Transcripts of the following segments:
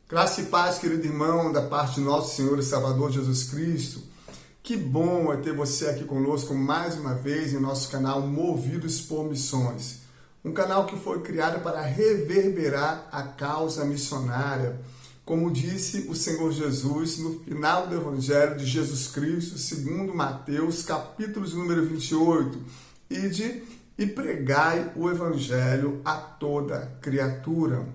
Graça e paz, querido irmão, da parte de nosso Senhor e Salvador Jesus Cristo. Que bom é ter você aqui conosco mais uma vez em nosso canal Movidos por Missões. Um canal que foi criado para reverberar a causa missionária. Como disse o Senhor Jesus no final do Evangelho de Jesus Cristo, segundo Mateus, capítulo de número 28, ide e pregai o Evangelho a toda criatura.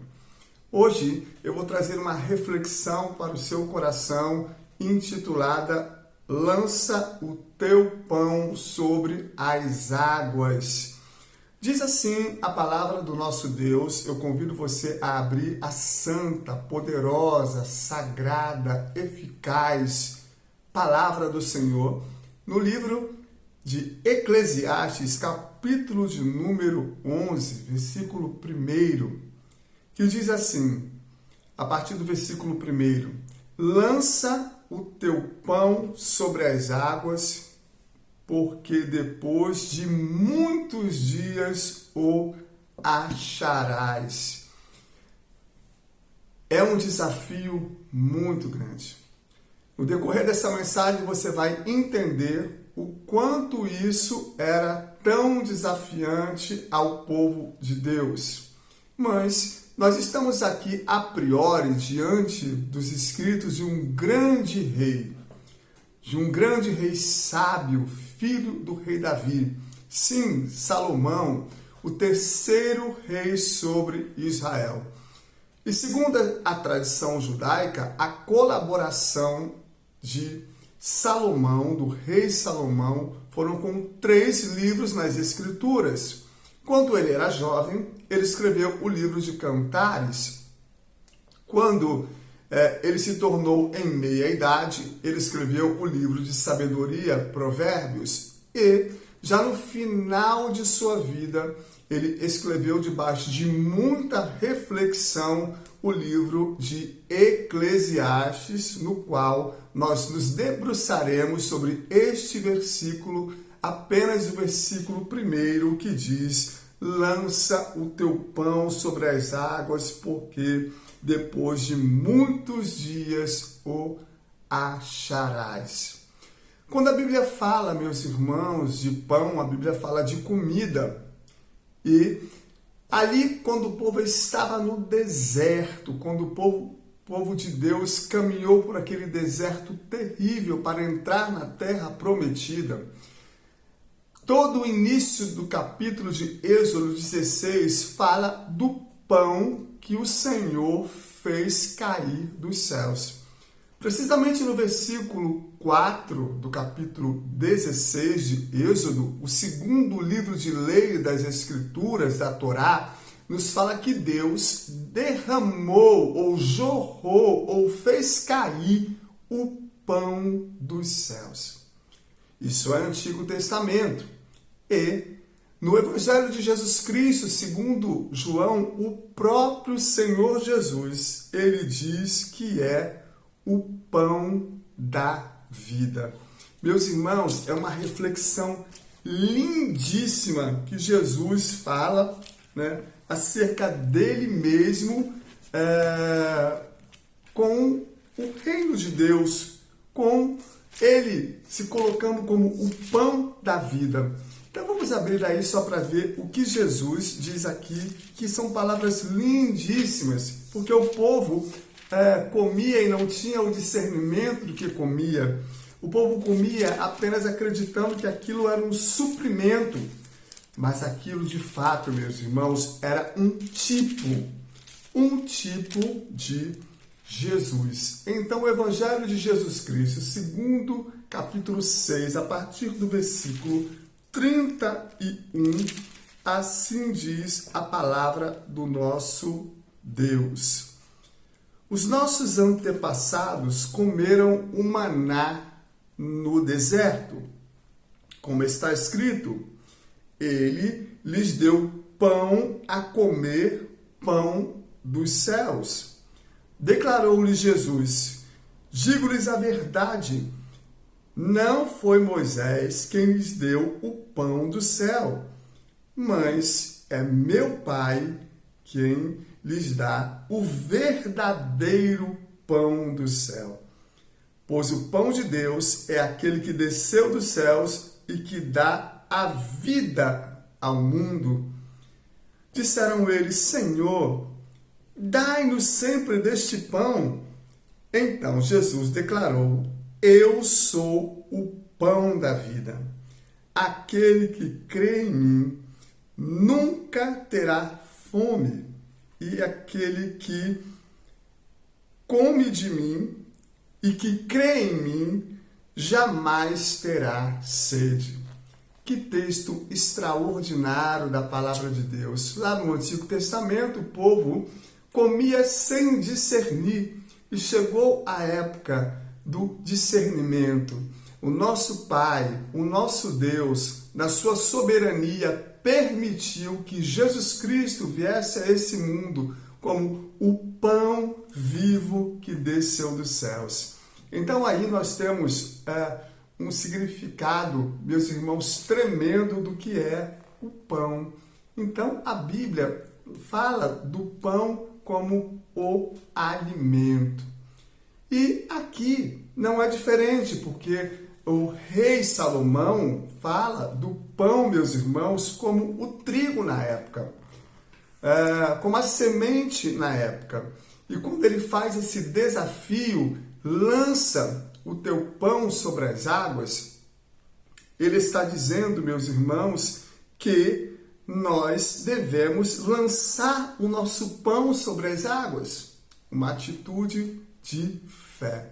Hoje eu vou trazer uma reflexão para o seu coração intitulada Lança o teu pão sobre as águas. Diz assim a palavra do nosso Deus. Eu convido você a abrir a santa, poderosa, sagrada, eficaz palavra do Senhor no livro de Eclesiastes, capítulo de número 11, versículo 1, que diz assim, a partir do versículo 1, lança o teu pão sobre as águas, porque depois de muitos dias o acharás. É um desafio muito grande. No decorrer dessa mensagem você vai entender o quanto isso era tão desafiante ao povo de Deus. Mas nós estamos aqui a priori diante dos escritos de um grande rei sábio, filho do rei Davi. Sim, Salomão, o terceiro rei sobre Israel. E segundo a tradição judaica, a colaboração de Salomão, do rei Salomão, foram com 3 livros nas Escrituras. Quando ele era jovem, ele escreveu o livro de Cantares. Quando ele se tornou em meia-idade, ele escreveu o livro de Sabedoria, Provérbios. E, já no final de sua vida, ele escreveu, debaixo de muita reflexão, o livro de Eclesiastes, no qual nós nos debruçaremos sobre este versículo, apenas o versículo 1, que diz: lança o teu pão sobre as águas, porque depois de muitos dias o acharás. Quando a Bíblia fala, meus irmãos, de pão, a Bíblia fala de comida. E ali, quando o povo estava no deserto, quando o povo de Deus caminhou por aquele deserto terrível para entrar na terra prometida, todo o início do capítulo de Êxodo 16 fala do pão que o Senhor fez cair dos céus. Precisamente no versículo 4 do capítulo 16 de Êxodo, o segundo livro de lei das Escrituras, da Torá, nos fala que Deus derramou, ou jorrou, ou fez cair o pão dos céus. Isso é Antigo Testamento. E no Evangelho de Jesus Cristo, segundo João, o próprio Senhor Jesus, ele diz que é o pão da vida. Meus irmãos, é uma reflexão lindíssima que Jesus fala, acerca dele mesmo, com o reino de Deus, com ele se colocando como o pão da vida. Então vamos abrir aí só para ver o que Jesus diz aqui, que são palavras lindíssimas, porque o povo comia e não tinha o discernimento do que comia. O povo comia apenas acreditando que aquilo era um suprimento, mas aquilo de fato, meus irmãos, era um tipo de Jesus. Então o Evangelho de Jesus Cristo, segundo capítulo 6, a partir do versículo 31, assim diz a palavra do nosso Deus. Os nossos antepassados comeram o maná no deserto, como está escrito, ele lhes deu pão a comer, pão dos céus. Declarou-lhes Jesus: digo-lhes a verdade, não foi Moisés quem lhes deu o pão do céu, mas é meu Pai quem lhes dá o verdadeiro pão do céu. Pois o pão de Deus é aquele que desceu dos céus e que dá a vida ao mundo. Disseram eles: Senhor, dai-nos sempre deste pão. Então Jesus declarou: Eu sou o pão da vida. Aquele que crê em mim nunca terá fome, e aquele que come de mim e que crê em mim jamais terá sede. Que texto extraordinário da palavra de Deus. Lá no Antigo Testamento, o povo comia sem discernir e chegou a época do discernimento. O nosso Pai, o nosso Deus, na sua soberania, permitiu que Jesus Cristo viesse a esse mundo como o pão vivo que desceu dos céus. Então aí nós temos um significado, meus irmãos, tremendo do que é o pão. Então a Bíblia fala do pão como o alimento. E aqui não é diferente, porque o rei Salomão fala do pão, meus irmãos, como o trigo na época, como a semente na época. E quando ele faz esse desafio, lança o teu pão sobre as águas, ele está dizendo, meus irmãos, que nós devemos lançar o nosso pão sobre as águas. Uma atitude de fé.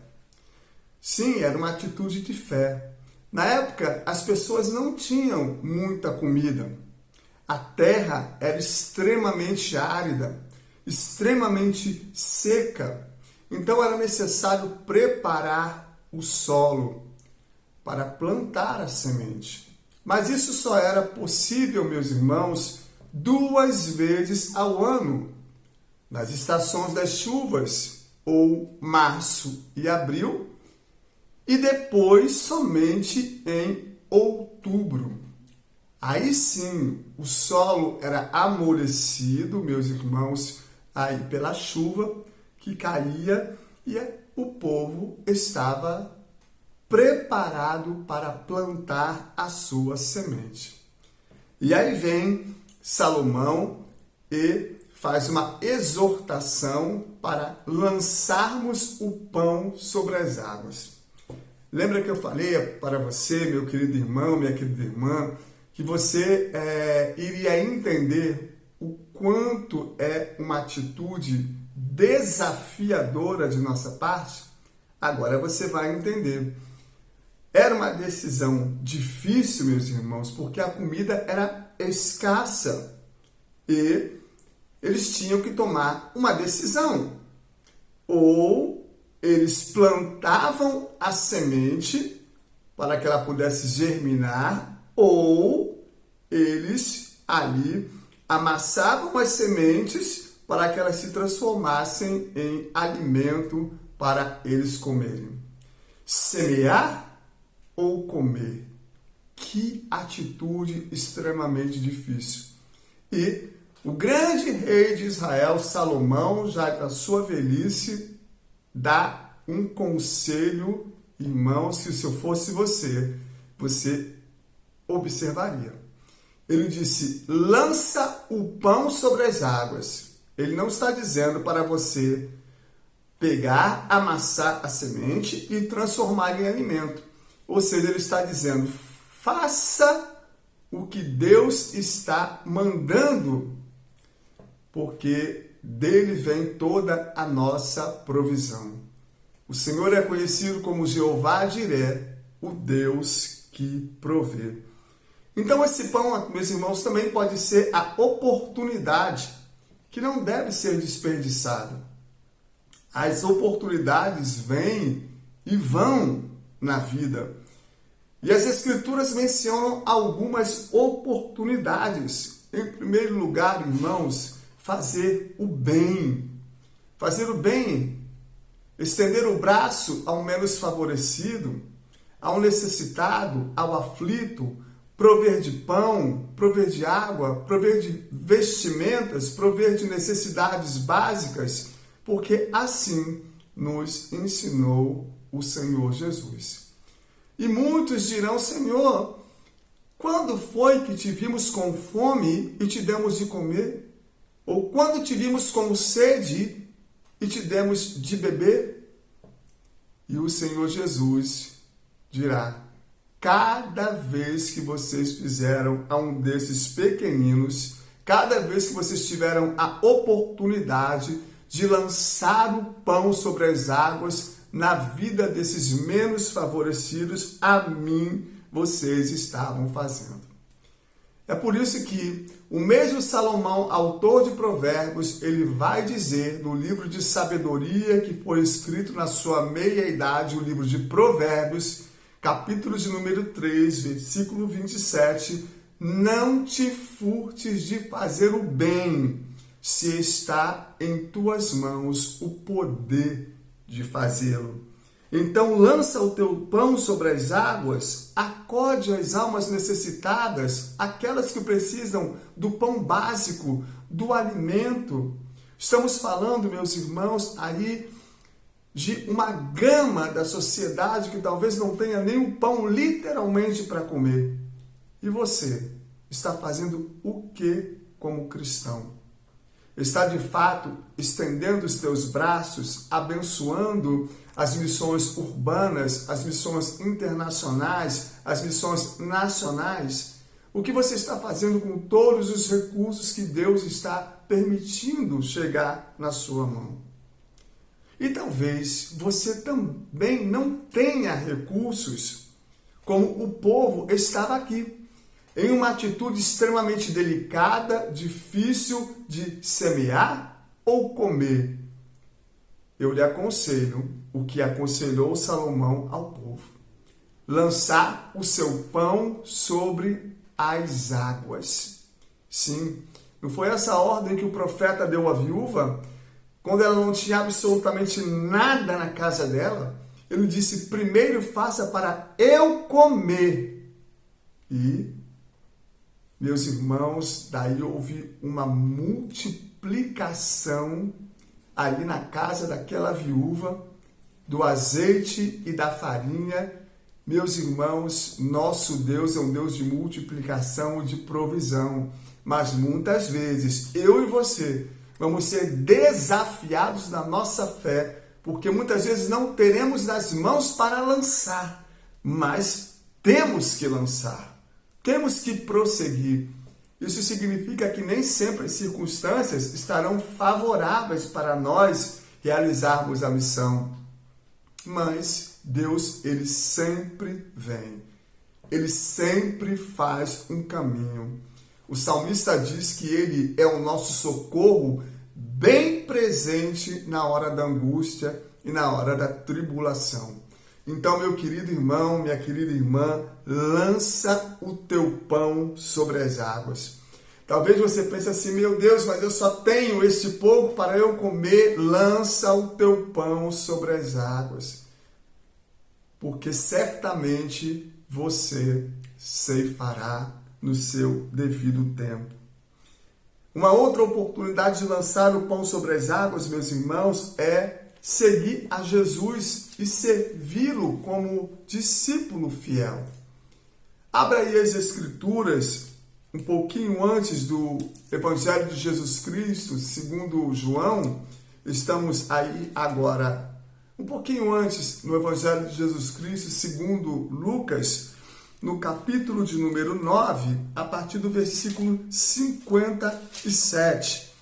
Sim, era uma atitude de fé. Na época, as pessoas não tinham muita comida. A terra era extremamente árida, extremamente seca. Então era necessário preparar o solo para plantar a semente. Mas isso só era possível, meus irmãos, 2 vezes ao ano, nas estações das chuvas, ou março e abril, e depois somente em outubro. Aí sim, o solo era amolecido, meus irmãos, aí pela chuva que caía, e o povo estava preparado para plantar a sua semente. E aí vem Salomão e faz uma exortação para lançarmos o pão sobre as águas. Lembra que eu falei para você, meu querido irmão, minha querida irmã, que você iria entender o quanto é uma atitude desafiadora de nossa parte? Agora você vai entender. Era uma decisão difícil, meus irmãos, porque a comida era escassa e eles tinham que tomar uma decisão. Ou eles plantavam a semente para que ela pudesse germinar, ou eles ali amassavam as sementes para que elas se transformassem em alimento para eles comerem. Semear ou comer? Que atitude extremamente difícil. E o grande rei de Israel, Salomão, já na sua velhice, dá um conselho, irmãos, que se eu fosse você observaria. Ele disse: lança o pão sobre as águas. Ele não está dizendo para você pegar, amassar a semente e transformar em alimento. Ou seja, ele está dizendo: faça o que Deus está mandando, porque dele vem toda a nossa provisão. O Senhor é conhecido como Jeová Jiré, o Deus que provê. Então esse pão, meus irmãos, também pode ser a oportunidade que não deve ser desperdiçada. As oportunidades vêm e vão na vida. E as Escrituras mencionam algumas oportunidades. Em primeiro lugar, irmãos, fazer o bem. Fazer o bem, estender o braço ao menos favorecido, ao necessitado, ao aflito, prover de pão, prover de água, prover de vestimentas, prover de necessidades básicas, porque assim nos ensinou o Senhor Jesus. E muitos dirão: Senhor, quando foi que te vimos com fome e te demos de comer? Ou quando te vimos com sede e te demos de beber? E o Senhor Jesus dirá: cada vez que vocês fizeram a um desses pequeninos, cada vez que vocês tiveram a oportunidade de lançar o pão sobre as águas na vida desses menos favorecidos, a mim vocês estavam fazendo. É por isso que o mesmo Salomão, autor de Provérbios, ele vai dizer no livro de sabedoria que foi escrito na sua meia-idade, o livro de Provérbios, capítulo de número 3, versículo 27, não te furtes de fazer o bem, se está em tuas mãos o poder de fazê-lo. Então lança o teu pão sobre as águas, acode as almas necessitadas, aquelas que precisam do pão básico, do alimento. Estamos falando, meus irmãos, aí de uma gama da sociedade que talvez não tenha nem o pão literalmente para comer. E você está fazendo o que como cristão? Está de fato estendendo os teus braços, abençoando as missões urbanas, as missões internacionais, as missões nacionais? O que você está fazendo com todos os recursos que Deus está permitindo chegar na sua mão? E talvez você também não tenha recursos, como o povo estava aqui, em uma atitude extremamente delicada, difícil de semear ou comer. Eu lhe aconselho o que aconselhou Salomão ao povo: lançar o seu pão sobre as águas. Sim, não foi essa ordem que o profeta deu à viúva? Quando ela não tinha absolutamente nada na casa dela, ele disse: primeiro faça para eu comer. E, meus irmãos, daí houve uma multiplicação ali na casa daquela viúva, do azeite e da farinha. Meus irmãos, nosso Deus é um Deus de multiplicação e de provisão. Mas muitas vezes, eu e você vamos ser desafiados na nossa fé, porque muitas vezes não teremos nas mãos para lançar, mas temos que lançar, temos que prosseguir. Isso significa que nem sempre as circunstâncias estarão favoráveis para nós realizarmos a missão, mas Deus, ele sempre vem, ele sempre faz um caminho. O salmista diz que ele é o nosso socorro bem presente na hora da angústia e na hora da tribulação. Então, meu querido irmão, minha querida irmã, lança o teu pão sobre as águas. Talvez você pense assim: meu Deus, mas eu só tenho este pouco para eu comer. Lança o teu pão sobre as águas, porque certamente você ceifará no seu devido tempo. Uma outra oportunidade de lançar o pão sobre as águas, meus irmãos, é seguir a Jesus e servi-lo como discípulo fiel. Abra aí as Escrituras, um pouquinho antes do Evangelho de Jesus Cristo, segundo João. Estamos aí agora, um pouquinho antes, no Evangelho de Jesus Cristo, segundo Lucas, no capítulo de número 9, a partir do versículo 57.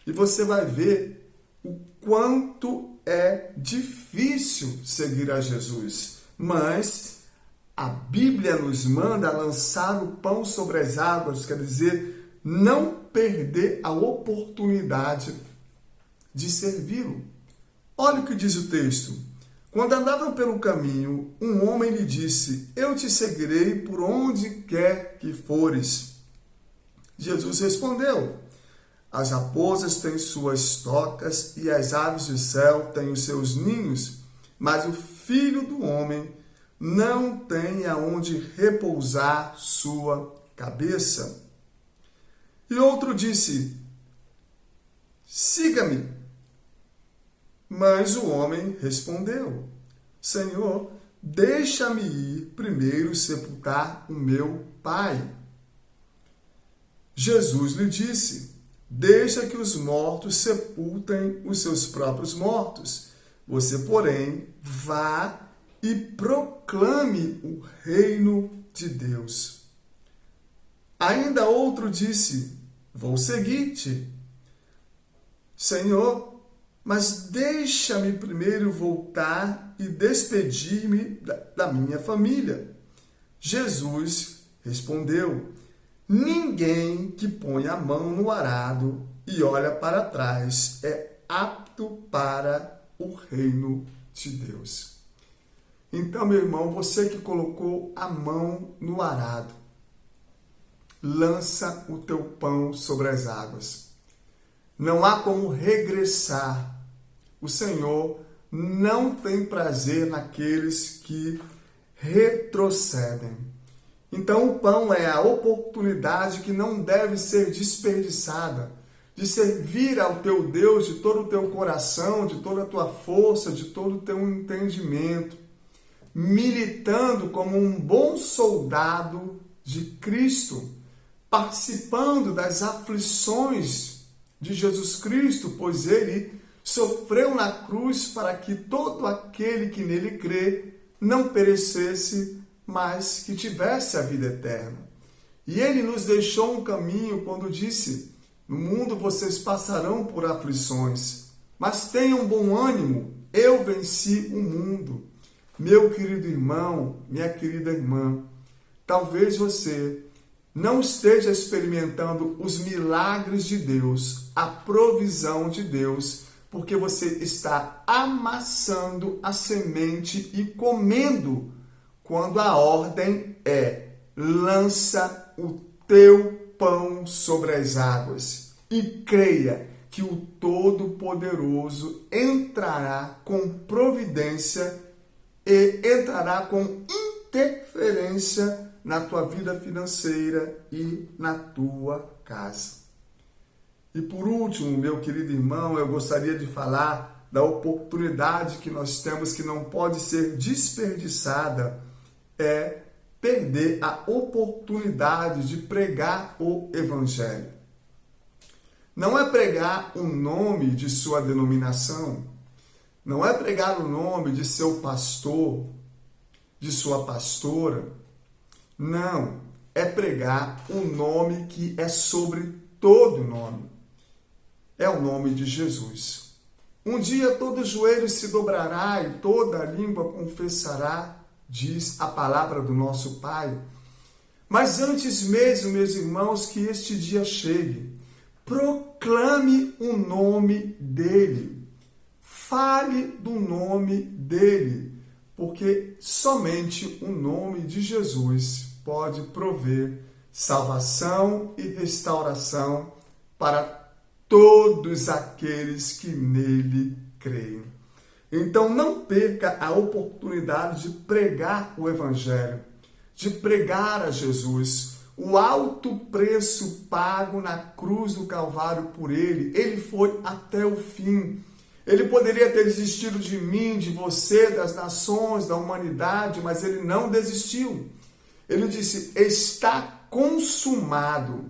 E você vai ver o quanto é difícil seguir a Jesus. Mas a Bíblia nos manda lançar o pão sobre as águas, quer dizer, não perder a oportunidade de servi-lo. Olha o que diz o texto. Quando andavam pelo caminho, um homem lhe disse: eu te seguirei por onde quer que fores. Jesus respondeu: as raposas têm suas tocas e as aves do céu têm os seus ninhos, mas o Filho do Homem não tem aonde repousar sua cabeça. E outro disse: siga-me. Mas o homem respondeu: Senhor, deixa-me ir primeiro sepultar o meu pai. Jesus lhe disse: deixa que os mortos sepultem os seus próprios mortos. Você, porém, vá e proclame o reino de Deus. Ainda outro disse: vou seguir-te. Senhor, mas deixa-me primeiro voltar e despedir-me da minha família. Jesus respondeu: ninguém que põe a mão no arado e olha para trás é apto para o reino de Deus. Então, meu irmão, você que colocou a mão no arado, lança o teu pão sobre as águas. Não há como regressar. O Senhor não tem prazer naqueles que retrocedem. Então, o pão é a oportunidade que não deve ser desperdiçada de servir ao teu Deus de todo o teu coração, de toda a tua força, de todo o teu entendimento, militando como um bom soldado de Cristo, participando das aflições de Jesus Cristo, pois ele sofreu na cruz para que todo aquele que nele crê não perecesse, mas que tivesse a vida eterna. E ele nos deixou um caminho quando disse: no mundo vocês passarão por aflições, mas tenham bom ânimo, eu venci o mundo. Meu querido irmão, minha querida irmã, talvez você não esteja experimentando os milagres de Deus, a provisão de Deus, porque você está amassando a semente e comendo, quando a ordem é: lança o teu pão sobre as águas e creia que o Todo-Poderoso entrará com providência e entrará com interferência na tua vida financeira e na tua casa. E por último, meu querido irmão, eu gostaria de falar da oportunidade que nós temos que não pode ser desperdiçada, é perder a oportunidade de pregar o Evangelho. Não é pregar o nome de sua denominação, não é pregar o nome de seu pastor, de sua pastora. Não, é pregar o nome que é sobre todo nome. É o nome de Jesus. Um dia todo joelho se dobrará e toda língua confessará, diz a palavra do nosso Pai. Mas antes mesmo, meus irmãos, que este dia chegue, proclame o nome dele. Fale do nome dele, porque somente o nome de Jesus pode prover salvação e restauração para todos aqueles que nele creem. Então não perca a oportunidade de pregar o Evangelho, de pregar a Jesus. O alto preço pago na cruz do Calvário por ele, ele foi até o fim. Ele poderia ter desistido de mim, de você, das nações, da humanidade, mas ele não desistiu. Ele disse: está consumado.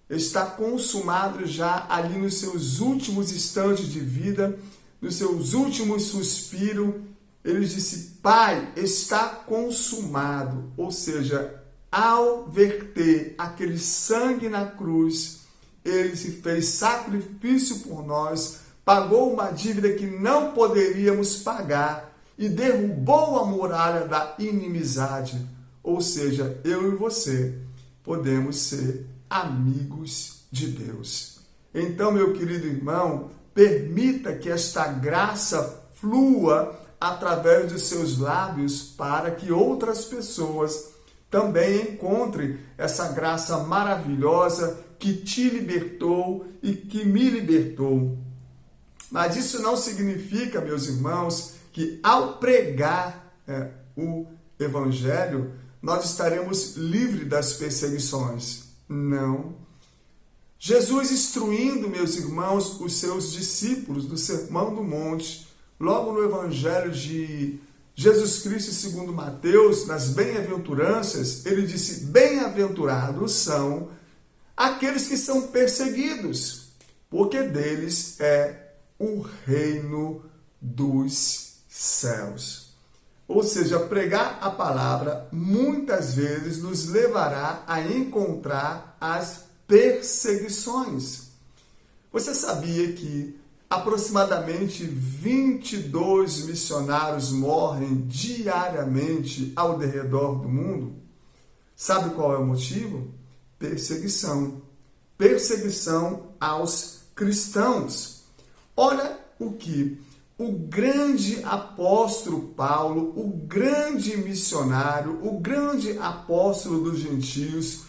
Está consumado já ali nos seus últimos instantes de vida, nos seus últimos suspiros. Ele disse: Pai, está consumado. Ou seja, ao verter aquele sangue na cruz, ele se fez sacrifício por nós, pagou uma dívida que não poderíamos pagar e derrubou a muralha da inimizade. Ou seja, eu e você podemos ser amigos de Deus. Então, meu querido irmão, permita que esta graça flua através de seus lábios para que outras pessoas também encontrem essa graça maravilhosa que te libertou e que me libertou. Mas isso não significa, meus irmãos, que ao pregar o evangelho, nós estaremos livres das perseguições. Não. Jesus instruindo, meus irmãos, os seus discípulos do Sermão do Monte, logo no evangelho de Jesus Cristo segundo Mateus, nas bem-aventuranças, ele disse: bem-aventurados são aqueles que são perseguidos, porque deles é o reino dos céus. Ou seja, pregar a palavra muitas vezes nos levará a encontrar as perseguições. Você sabia que aproximadamente 22 missionários morrem diariamente ao redor do mundo? Sabe qual é o motivo? Perseguição. Perseguição aos cristãos. Olha o que o grande apóstolo Paulo, o grande missionário, o grande apóstolo dos gentios,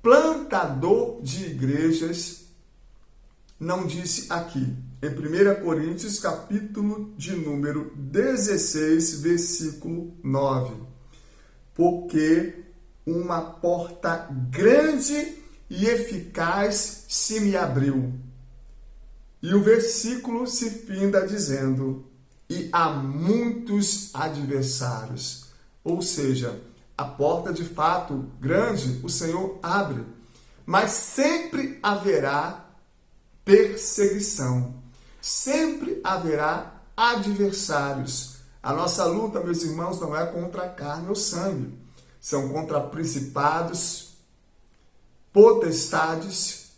plantador de igrejas, não disse aqui, em 1 Coríntios, capítulo de número 16, versículo 9. Porque uma porta grande e eficaz se me abriu. E o versículo se finda dizendo: e há muitos adversários. Ou seja, a porta de fato grande o Senhor abre, mas sempre haverá perseguição, sempre haverá adversários. A nossa luta, meus irmãos, não é contra a carne ou sangue, são contra principados, potestades,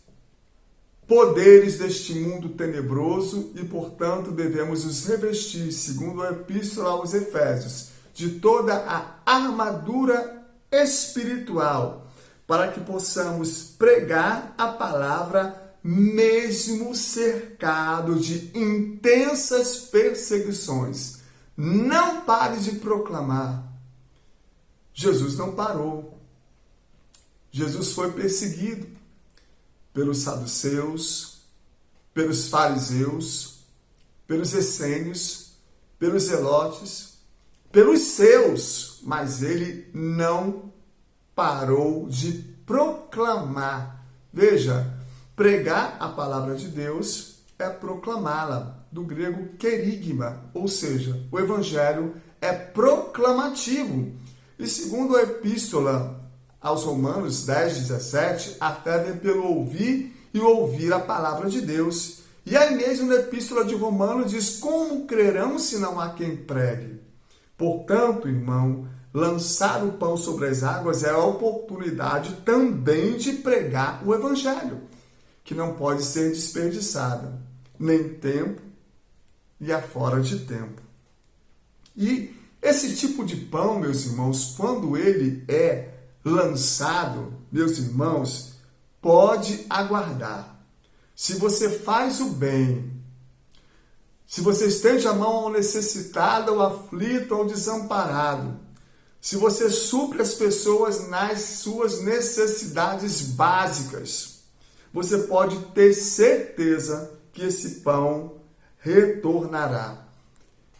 poderes deste mundo tenebroso e, portanto, devemos nos revestir, segundo a Epístola aos Efésios, de toda a armadura espiritual, para que possamos pregar a palavra mesmo cercado de intensas perseguições. Não pare de proclamar. Jesus não parou. Jesus foi perseguido pelos saduceus, pelos fariseus, pelos essênios, pelos zelotes, pelos seus, mas ele não parou de proclamar. Veja, pregar a palavra de Deus é proclamá-la, do grego querigma, ou seja, o evangelho é proclamativo. E segundo a epístola aos Romanos 10:17, a fé vem pelo ouvir e ouvir a palavra de Deus. E aí mesmo na epístola de Romanos diz: como crerão se não há quem pregue? Portanto, irmão, lançar o pão sobre as águas é a oportunidade também de pregar o evangelho, que não pode ser desperdiçada, nem tempo e a fora de tempo. E esse tipo de pão, meus irmãos, quando ele é lançado, meus irmãos, pode aguardar. Se você faz o bem, se você estende a mão ao necessitado, ao aflito, ao desamparado, se você supre as pessoas nas suas necessidades básicas, você pode ter certeza que esse pão retornará.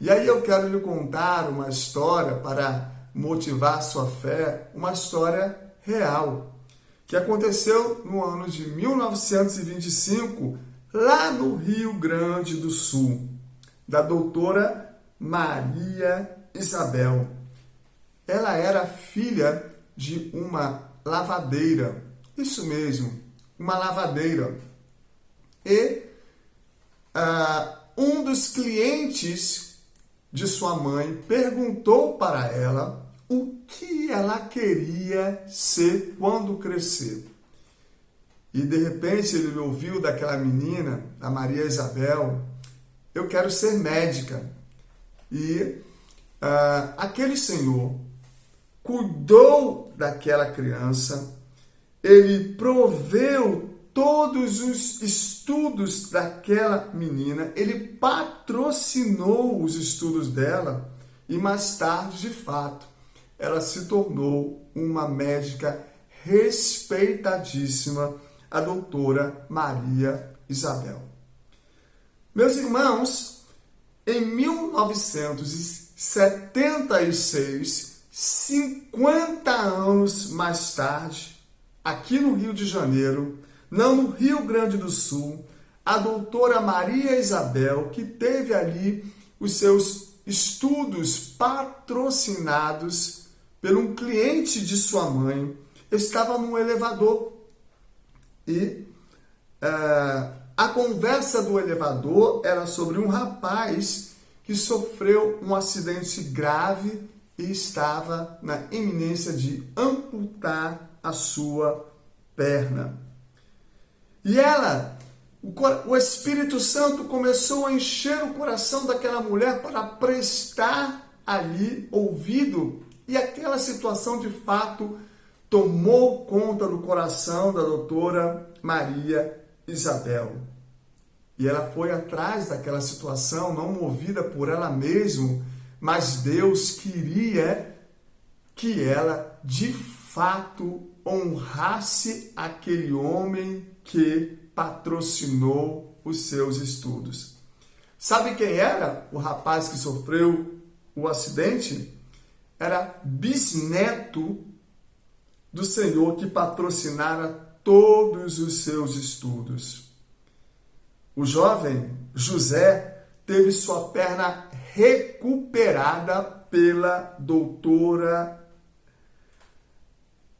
E aí eu quero lhe contar uma história para motivar sua fé, uma história real, que aconteceu no ano de 1925, lá no Rio Grande do Sul, da doutora Maria Isabel. Ela era filha de uma lavadeira, isso mesmo, uma lavadeira. E um dos clientes de sua mãe perguntou para ela o que ela queria ser quando crescer. E de repente ele ouviu daquela menina, a Maria Isabel: eu quero ser médica. E aquele senhor cuidou daquela criança, ele proveu todos os estudos daquela menina, ele patrocinou os estudos dela e mais tarde, de fato, ela se tornou uma médica respeitadíssima, a doutora Maria Isabel. Meus irmãos, em 1976, 50 anos mais tarde, aqui no Rio de Janeiro, não no Rio Grande do Sul, a doutora Maria Isabel, que teve ali os seus estudos patrocinados por um cliente de sua mãe, estava num elevador e a conversa do elevador era sobre um rapaz que sofreu um acidente grave e estava na iminência de amputar a sua perna. E o Espírito Santo começou a encher o coração daquela mulher para prestar ali ouvido, e aquela situação de fato tomou conta do coração da doutora Maria Isabel. E ela foi atrás daquela situação, não movida por ela mesma, mas Deus queria que ela de fato honrasse aquele homem que patrocinou os seus estudos. Sabe quem era o rapaz que sofreu o acidente? Era bisneto do Senhor que patrocinara todos os seus estudos. O jovem José teve sua perna recuperada pela doutora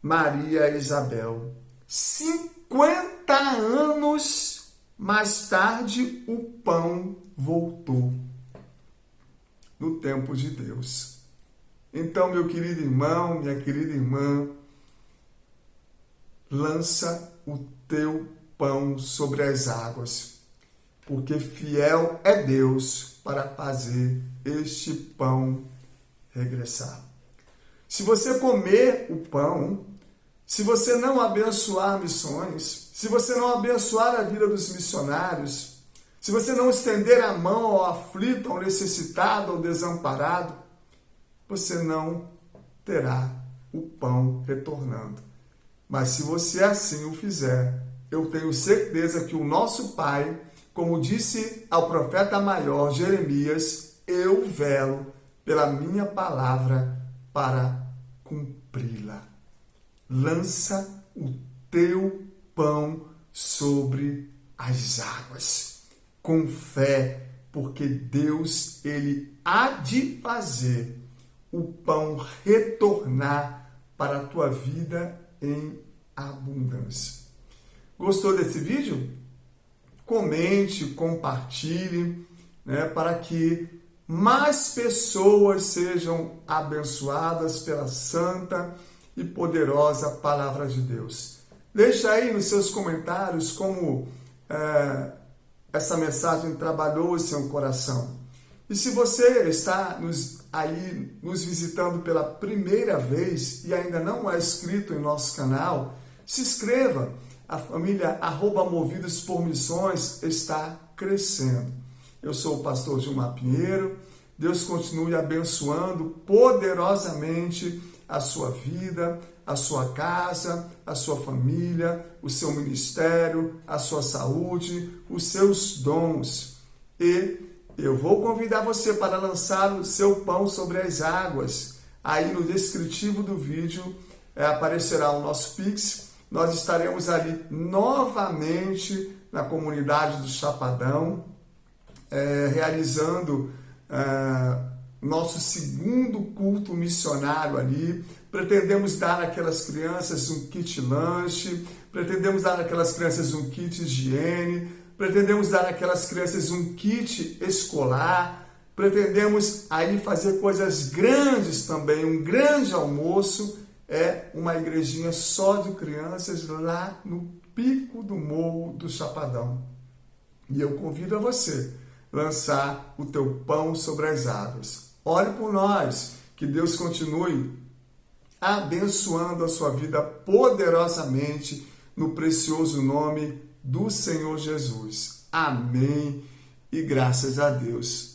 Maria Isabel. 50 anos mais tarde, o pão voltou no tempo de Deus. Então, meu querido irmão, minha querida irmã, lança o teu pão sobre as águas, porque fiel é Deus para fazer este pão regressar. Se você comer o pão, se você não abençoar missões, se você não abençoar a vida dos missionários, se você não estender a mão ao aflito, ao necessitado, ao desamparado, você não terá o pão retornando. Mas se você assim o fizer, eu tenho certeza que o nosso Pai, como disse ao profeta maior Jeremias, eu velo pela minha palavra para cumpri-la. Lança o teu pão sobre as águas, com fé, porque Deus, Ele há de fazer o pão retornar para a tua vida em abundância. Gostou desse vídeo? Comente, compartilhe, para que mais pessoas sejam abençoadas pela santa e poderosa palavra de Deus. Deixa aí nos seus comentários como essa mensagem trabalhou em seu coração. E se você está nos visitando pela primeira vez e ainda não é inscrito em nosso canal, se inscreva. A família @Movidos por Missões está crescendo. Eu sou o pastor Gilmar Pinheiro. Deus continue abençoando poderosamente a sua vida, a sua casa, a sua família, o seu ministério, a sua saúde, os seus dons. E eu vou convidar você para lançar o seu pão sobre as águas. Aí no descritivo do vídeo aparecerá o nosso Pix. Nós estaremos ali novamente na comunidade do Chapadão, realizando nosso segundo culto missionário ali. Pretendemos dar àquelas crianças um kit lanche, pretendemos dar àquelas crianças um kit higiene, pretendemos dar àquelas crianças um kit escolar, pretendemos aí fazer coisas grandes também, um grande almoço, uma igrejinha só de crianças lá no pico do Morro do Chapadão. E eu convido a você lançar o teu pão sobre as águas. Ore por nós, que Deus continue abençoando a sua vida poderosamente no precioso nome do Senhor Jesus. Amém e graças a Deus.